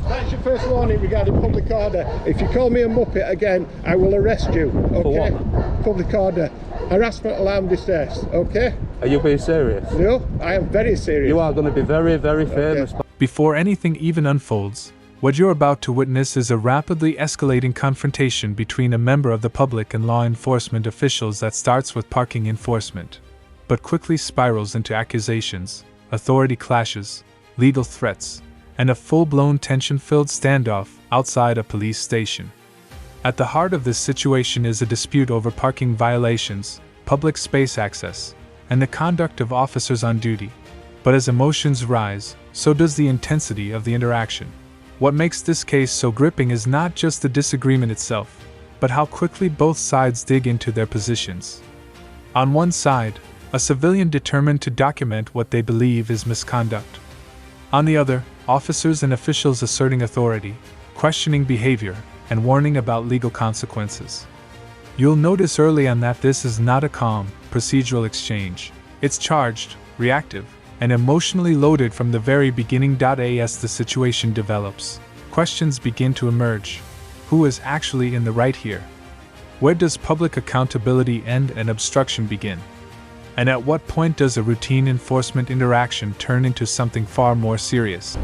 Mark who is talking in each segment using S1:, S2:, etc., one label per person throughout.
S1: That's your first warning regarding public order. If you call me a Muppet again, I will arrest you. Okay?
S2: For what?
S1: Public order. Harassment, alarm, distress. Okay?
S2: Are you being serious?
S1: No, I am very serious.
S2: You are going to be very, very famous.
S1: Okay.
S3: Before anything even unfolds, what you're about to witness is a rapidly escalating confrontation between a member of the public and law enforcement officials that starts with parking enforcement, but quickly spirals into accusations, authority clashes, legal threats, and a full-blown tension-filled standoff outside a police station. At the heart of this situation is a dispute over parking violations, public space access, and the conduct of officers on duty. But as emotions rise, so does the intensity of the interaction. What makes this case so gripping is not just the disagreement itself, but how quickly both sides dig into their positions. On one side, a civilian determined to document what they believe is misconduct. On the other, officers and officials asserting authority, questioning behavior, and warning about legal consequences. You'll notice early on that this is not a calm, procedural exchange. It's charged, reactive, and emotionally loaded from the very beginning. As the situation develops, questions begin to emerge. Who is actually in the right here? Where does public accountability end and obstruction begin? And at what point does a routine enforcement interaction turn into something far more serious?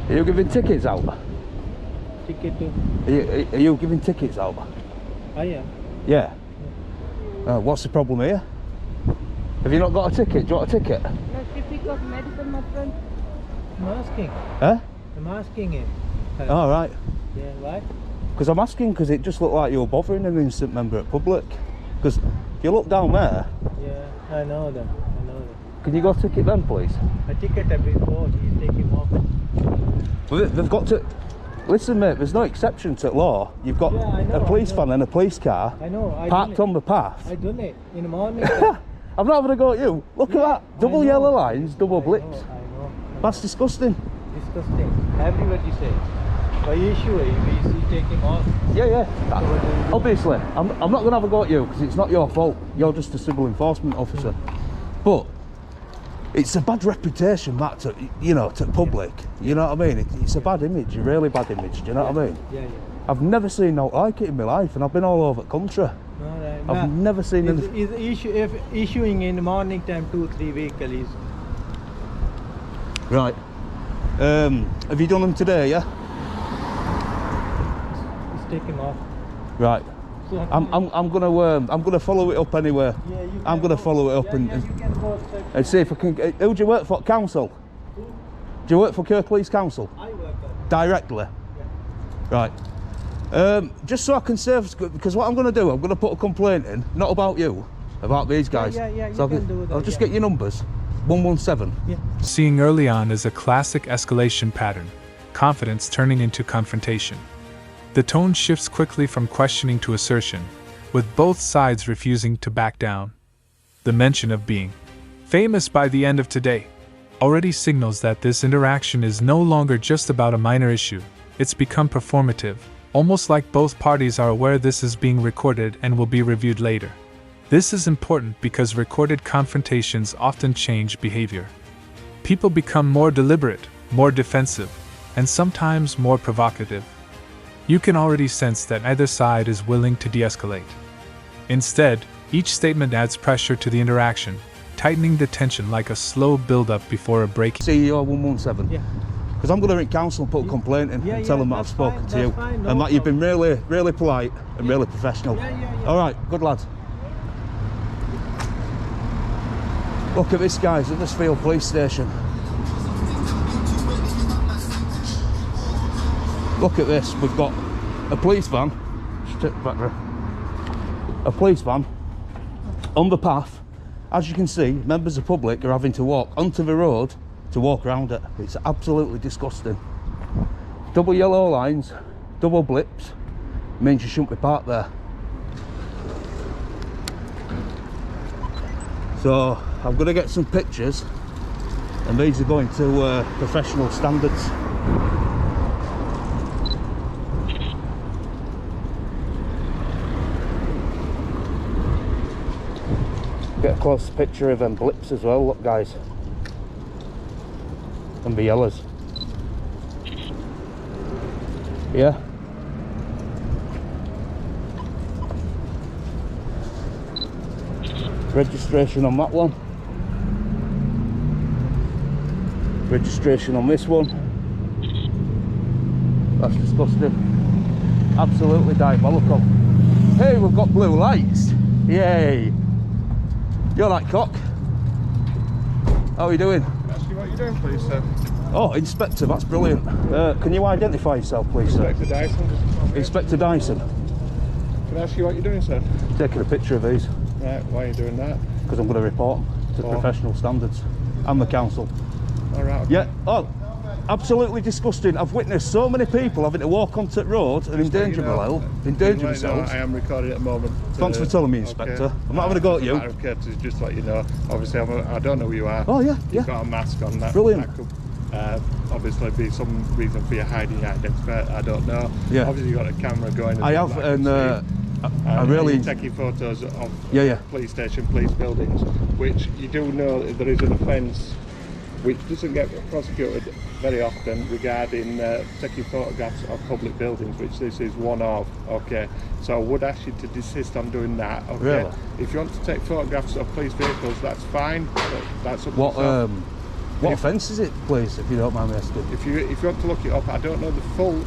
S2: Are you giving tickets out?
S4: Ticket to?
S2: Are you giving tickets out?
S4: I am.
S2: Yeah. What's the problem here? Have you not got a ticket? Do you want a ticket?
S4: Certificate of medical, my friend. I'm asking.
S2: Huh?
S4: I'm asking him.
S2: All right.
S4: Yeah, why?
S2: Because I'm asking because it just looked like you were bothering an innocent member of public. Because if you look down there...
S4: Yeah, I know that. I know that.
S2: Can you go ticket then, please?
S4: A ticket before he's taking off.
S2: Well, they've got to... Listen, mate, there's no exception to law. You've got a police van and a police car parked on the path.
S4: I done it in the morning.
S2: I'm not having a go at you. Look at that. Double yellow lines, double blips.
S4: I know.
S2: That's disgusting.
S4: Disgusting. Everybody says. By issue, he's taking off.
S2: Yeah. Obviously, I'm not going to have a go at you because it's not your fault. You're just a civil enforcement officer. But it's a bad reputation, that, to, to public. You know what I mean? It's a bad image, a really bad image. Do you know what I mean?
S4: Yeah.
S2: I've never seen no like it in my life, and I've been all over the country.
S4: Right.
S2: I've never seen
S4: if issuing in the morning time 2-3 vehicles.
S2: Right. Have you done them today? Yeah.
S4: It's taking off.
S2: Right.
S4: So
S2: I'm gonna follow it up anyway.
S4: Yeah, you
S2: I'm gonna follow it up
S4: you can go
S2: and see if I can. Who do you work for? Council?
S4: Who?
S2: Do you work for Kirk Police Council?
S4: I work at.
S2: Directly.
S4: Yeah.
S2: Right. Just so I can save, because what I'm going to do, I'm going to put a complaint in, not about you, about these guys.
S4: Yeah,
S2: so
S4: you can do that.
S2: I'll just get your numbers. 117.
S4: Yeah.
S3: Seeing early on is a classic escalation pattern, confidence turning into confrontation. The tone shifts quickly from questioning to assertion, with both sides refusing to back down. The mention of being famous by the end of today already signals that this interaction is no longer just about a minor issue. It's become performative, almost like both parties are aware this is being recorded and will be reviewed later. This is important because recorded confrontations often change behavior. People become more deliberate, more defensive, and sometimes more provocative. You can already sense that either side is willing to de-escalate. Instead, each statement adds pressure to the interaction, tightening the tension like a slow build-up before a break.
S2: CEO 117.
S4: Yeah.
S2: Because I'm going to ring council and put a complaint in and tell them that I've spoken to you.
S4: Fine, no
S2: and that you've been
S4: problem.
S2: really polite and really professional.
S4: Yeah.
S2: All right, good lad. Look at this, guys, at Huddersfield Police Station. Look at this, we've got a police van, a police van on the path. As you can see, members of the public are having to walk onto the road to walk around it. It's absolutely disgusting. Double yellow lines, double blips, means you shouldn't be parked there. So I'm going to get some pictures, and these are going to professional standards. Get a close picture of them blips as well, look guys. And the yellows. Yeah. Registration on that one. Registration on this one. That's disgusting. Absolutely diabolical. Hey, we've got blue lights. Yay. You're that cock. How are you doing?
S1: Ask you what you're doing, please, sir.
S2: Oh, Inspector, that's brilliant. Can you identify yourself, please, sir?
S1: Inspector Dyson.
S2: Inspector Dyson.
S1: Can I ask you what you're doing, sir?
S2: Taking a picture of these.
S1: Right, why are you doing that?
S2: Because I'm going to report them to professional standards and the council.
S1: All right. Okay.
S2: Yeah. Oh, absolutely disgusting. I've witnessed so many people having to walk onto the road and endanger themselves.
S1: I am recording at the moment.
S2: Thanks for telling me, Inspector. I'm not having a go at you.
S1: Matter of courtesy, just to let you know. Obviously, I don't know who you are.
S2: Oh yeah,
S1: You've got a mask on. That,
S2: brilliant.
S1: That could obviously be some reason for you hiding your identity. I don't know.
S2: Yeah.
S1: Obviously, you've got a camera going.
S2: I have, and I really
S1: taking photos of
S2: yeah.
S1: police station, police buildings, which you do know there is an offence which doesn't get prosecuted very often regarding taking photographs of public buildings, which this is one of. Okay, so I would ask you to desist on doing that. Okay,
S2: really?
S1: If you want to take photographs of police vehicles, that's fine. But that's up to
S2: what
S1: yourself.
S2: what offence is it, please, if you don't mind me asking?
S1: If you want to look it up, I don't know the full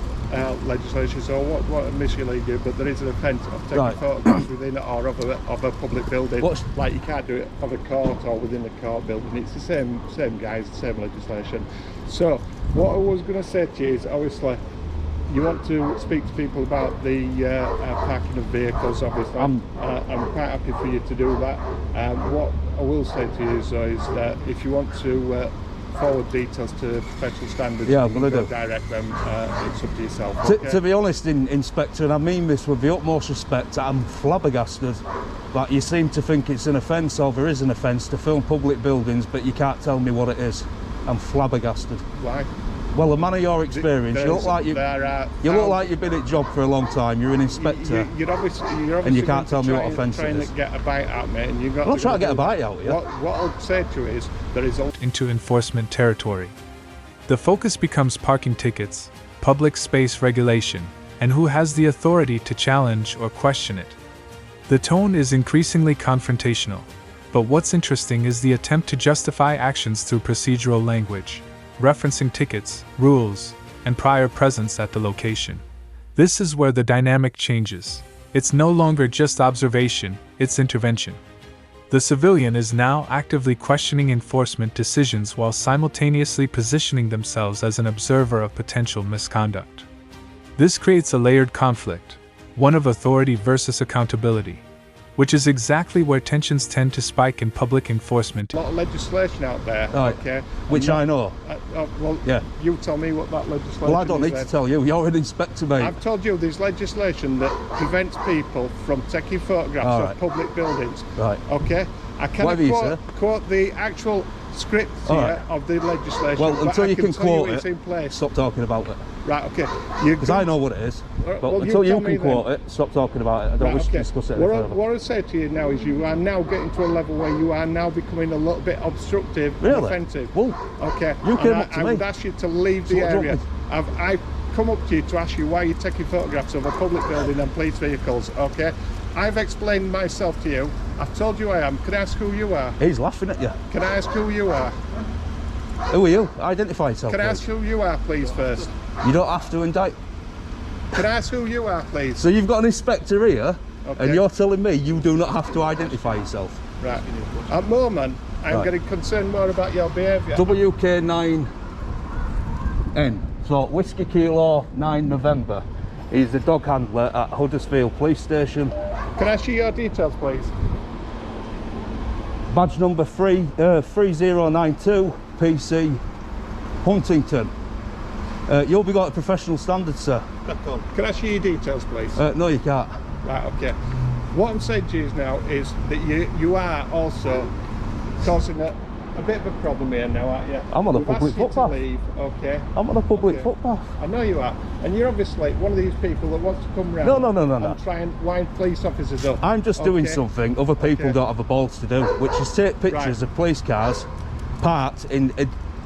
S1: legislation, so what initially do, but there is an offence of taking photographs within or of a public building. Like you can't do it of a court or within a court building. It's the same guys, the same legislation. So what I was going to say to you is, obviously you want to speak to people about the parking of vehicles. Obviously I'm quite happy for you to do that. What I will say to you is that if you want to forward details to professional standards,
S2: yeah, I'm going to
S1: direct them. It's up to yourself. Okay?
S2: To be honest, Inspector, and I mean this with the utmost respect, I'm flabbergasted that you seem to think it's an offence, or there is an offence to film public buildings, but you can't tell me what it is. I'm flabbergasted.
S1: Why?
S2: Well, a man of your experience, you look like you've been at job for a long time. You're an inspector,
S1: you're obviously
S2: and you can't tell me what offence it is.
S1: Trying to get a bite out, mate, and you got.
S2: I'm not trying to get a bite out of you.
S1: What I'll say to you is there is
S3: into enforcement territory. The focus becomes parking tickets, public space regulation, and who has the authority to challenge or question it. The tone is increasingly confrontational, but what's interesting is the attempt to justify actions through procedural language, referencing tickets, rules, and prior presence at the location. This is where the dynamic changes. It's no longer just observation, it's intervention. The civilian is now actively questioning enforcement decisions while simultaneously positioning themselves as an observer of potential misconduct. This creates a layered conflict, one of authority versus accountability, which is exactly where tensions tend to spike in public enforcement.
S1: A lot of legislation out there, okay?
S2: Which I know.
S1: Well,
S2: yeah.
S1: You tell me what that legislation is.
S2: Well, I don't need to tell you. You're an inspector, mate.
S1: I've told you there's legislation that prevents people from taking photographs of public buildings.
S2: Right.
S1: Okay? I cannot quote the actual script
S2: All
S1: here of the legislation.
S2: Well,
S1: but
S2: until
S1: I
S2: you can
S1: tell you
S2: quote
S1: it's
S2: it,
S1: in place.
S2: stop talking about it.
S1: Right, okay.
S2: Because I know what it is. But
S1: well,
S2: until you
S1: tell me
S2: can quote it, stop talking about it. I don't wish to discuss it any further.
S1: What I say to you now is you are now getting to a level where you are now becoming a little bit obstructive and offensive.
S2: Well,
S1: okay.
S2: you came up to
S1: I
S2: me.
S1: would ask you to leave the area. I've come up to you to ask you why you're taking photographs of a public building and police vehicles, okay? I've explained myself to you. I've told you I am. Can I ask who you are?
S2: He's laughing at you.
S1: Can I ask who you are?
S2: Who are you? Identify yourself,
S1: Can I ask who you are, please, first?
S2: You don't have to indict.
S1: Can I ask who you are, please?
S2: So you've got an inspector here,
S1: Okay.
S2: and you're telling me you do not have to identify yourself.
S1: Right. At the moment, I'm getting concerned more about your behaviour.
S2: WK9N. So Whiskey Kilo 9 November. He's the dog handler at Huddersfield Police Station.
S1: Can I see your details, please?
S2: Badge number 3092 PC Huntington. You'll be got a professional standard, sir.
S1: Can I see your details, please?
S2: No, you can't.
S1: Right, okay. What I'm saying to you now is that you are also causing a bit of a problem here now, aren't you?
S2: I'm on a public footpath.
S1: Leave, okay?
S2: I'm on a public footpath.
S1: I know you are. And you're obviously one of these people that wants to come round
S2: No.
S1: and try and wind police officers up.
S2: I'm just doing something other people don't have the balls to do, which is take pictures of police cars parked in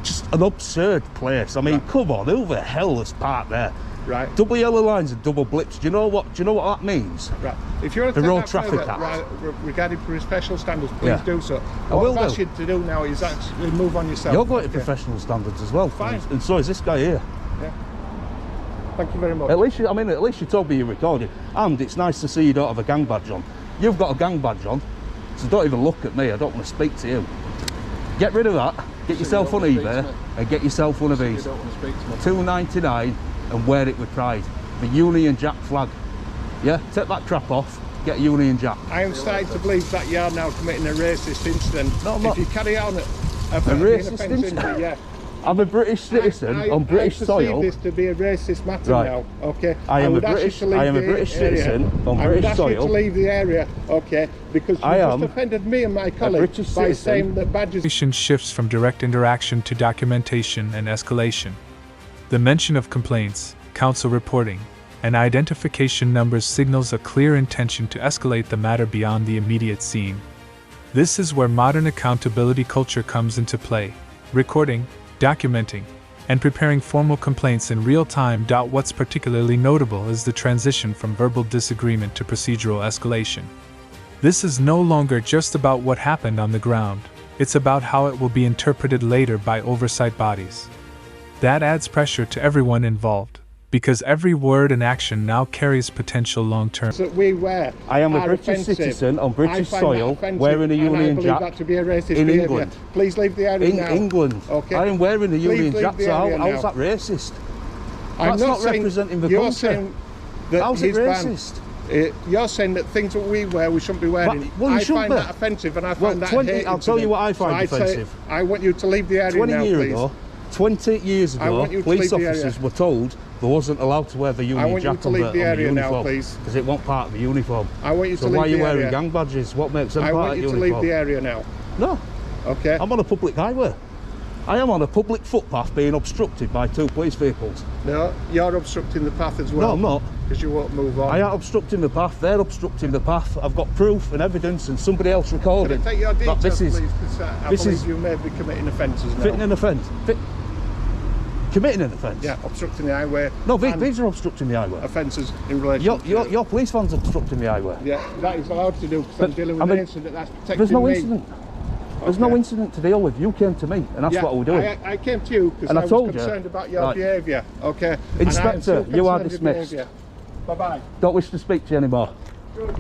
S2: just an absurd place. I mean, come on, who the hell has parked there?
S1: Right.
S2: Double yellow lines and double blips. Do you know what that means?
S1: Right. If you're
S2: the Road Traffic Act
S1: regarding professional standards, please do so. What I've asked you to do now is actually move on yourself.
S2: You're going to professional standards as well.
S1: Fine.
S2: And so is this guy here.
S1: Yeah. Thank you very much.
S2: At least you told me you recorded. And it's nice to see you don't have a gang badge on. You've got a gang badge on, so don't even look at me. I don't want to speak to you. Get rid of that. Get yourself on eBay and get yourself one of these. $2.99 and wear it with pride. The Union Jack flag. Yeah, take that crap off. Get a Union Jack.
S1: I am starting to believe that you are now committing a racist incident.
S2: No, I'm not.
S1: If you carry on
S2: a racist incident.
S1: Yeah.
S2: I'm a British citizen on British soil.
S1: I perceive this to be a racist matter now. Okay.
S2: I am a British citizen on British soil.
S1: I would ask you to leave the area, okay? Because you just offended me and my colleague by saying that badges.
S3: Shifts from direct interaction to documentation and escalation. The mention of complaints, council reporting, and identification numbers signals a clear intention to escalate the matter beyond the immediate scene. This is where modern accountability culture comes into play, recording, documenting, and preparing formal complaints in real time. What's particularly notable is the transition from verbal disagreement to procedural escalation. This is no longer just about what happened on the ground, it's about how it will be interpreted later by oversight bodies. That adds pressure to everyone involved, because every word and action now carries potential long-term.
S1: That we wear.
S2: I am a British citizen on British soil, wearing a Union Jack
S1: that to be a racist
S2: in
S1: behaviour.
S2: England.
S1: Please leave the area now.
S2: In England.
S1: Okay.
S2: I am wearing a Union Jack, so how's that racist? That's not representing the country.
S1: Saying that
S2: how's it racist?
S1: You're saying that things that we wear we shouldn't be wearing.
S2: Well,
S1: I find that offensive, and I find that hate.
S2: I'll tell you what I find offensive.
S1: I want you to leave the area now, please.
S2: 20 years ago, police officers were told they wasn't allowed to wear the Union Jack on the uniform because it wasn't part of the uniform.
S1: I want you to
S2: leave
S1: the area.
S2: So why are you wearing gang badges? What makes them part of the uniform?
S1: I want you to leave the area now.
S2: No.
S1: Okay.
S2: I'm on a public highway. I am on a public footpath being obstructed by 2 police vehicles.
S1: No, you're obstructing the path as well.
S2: No, I'm not.
S1: Because you won't move on.
S2: I am obstructing the path, they're obstructing the path. I've got proof and evidence and somebody else recorded.
S1: Can I take your details, please? I believe you may be committing offences now.
S2: Fitting an offence. Committing an offence?
S1: Yeah, obstructing the highway.
S2: No, these are obstructing the highway.
S1: Offences in relation to...
S2: Your police van's obstructing the highway.
S1: Yeah, that is allowed to do because I'm dealing with an incident that's protecting
S2: There's no
S1: me.
S2: incident. There's no incident to deal with. You came to me, and that's what we're doing.
S1: I came to you because I was concerned about your behaviour. Okay.
S2: Inspector, you are dismissed.
S1: Bye-bye.
S2: Don't wish to speak to you anymore. Good.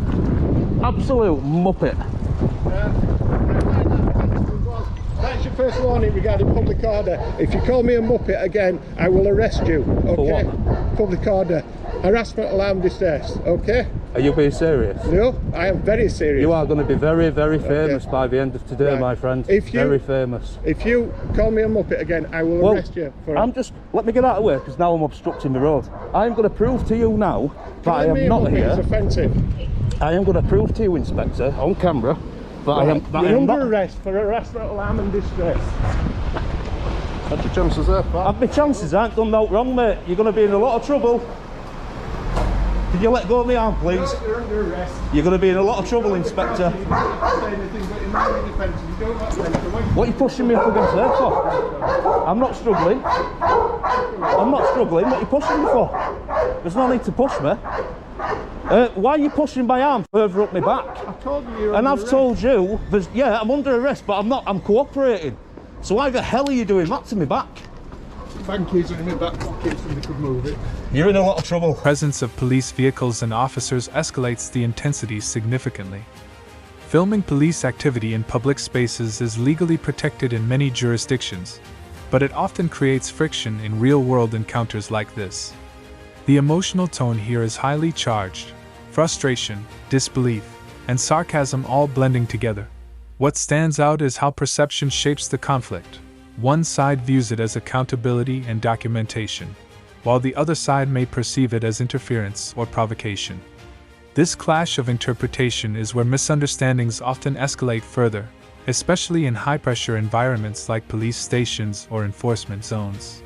S2: Absolute muppet.
S1: That's your first warning regarding public order. If you call me a muppet again, I will arrest you. Okay.
S2: For what?
S1: Public order. Harassment, alarm, distress. Okay.
S2: Are you being serious?
S1: No, I am very serious.
S2: You are going to be very, very famous by the end of today, my friend. Very famous.
S1: If you call me a muppet again, I will arrest you for it.
S2: Let me get out of the way because now I'm obstructing the road. I'm going to prove to you now that I am not here.
S1: It's offensive.
S2: I am going to prove to you, Inspector, on camera, But I am
S1: You're under arrest for harassment, alarm and distress.
S2: Had your chances there, pal. Have my chances, I ain't done no wrong, mate. You're going to be in a lot of trouble. Can you let go of my arm, please?
S1: No, you're under arrest.
S2: You're going to be in a lot of trouble, Inspector. What are you pushing me up against there for? I'm not struggling. I'm not struggling. What are you pushing me for? There's no need to push me. Why are you pushing my arm further up my back?
S1: I told you you're
S2: and
S1: under
S2: I've told you, yeah, I'm under arrest, but I'm not. I'm cooperating. So why the hell are you doing that to me back?
S1: Bank keys are in my back pocket, somebody could move it.
S2: You're in a lot of trouble.
S3: Presence of police vehicles and officers escalates the intensity significantly. Filming police activity in public spaces is legally protected in many jurisdictions, but it often creates friction in real-world encounters like this. The emotional tone here is highly charged, frustration, disbelief, and sarcasm all blending together. What stands out is how perception shapes the conflict. One side views it as accountability and documentation, while the other side may perceive it as interference or provocation. This clash of interpretation is where misunderstandings often escalate further, especially in high-pressure environments like police stations or enforcement zones.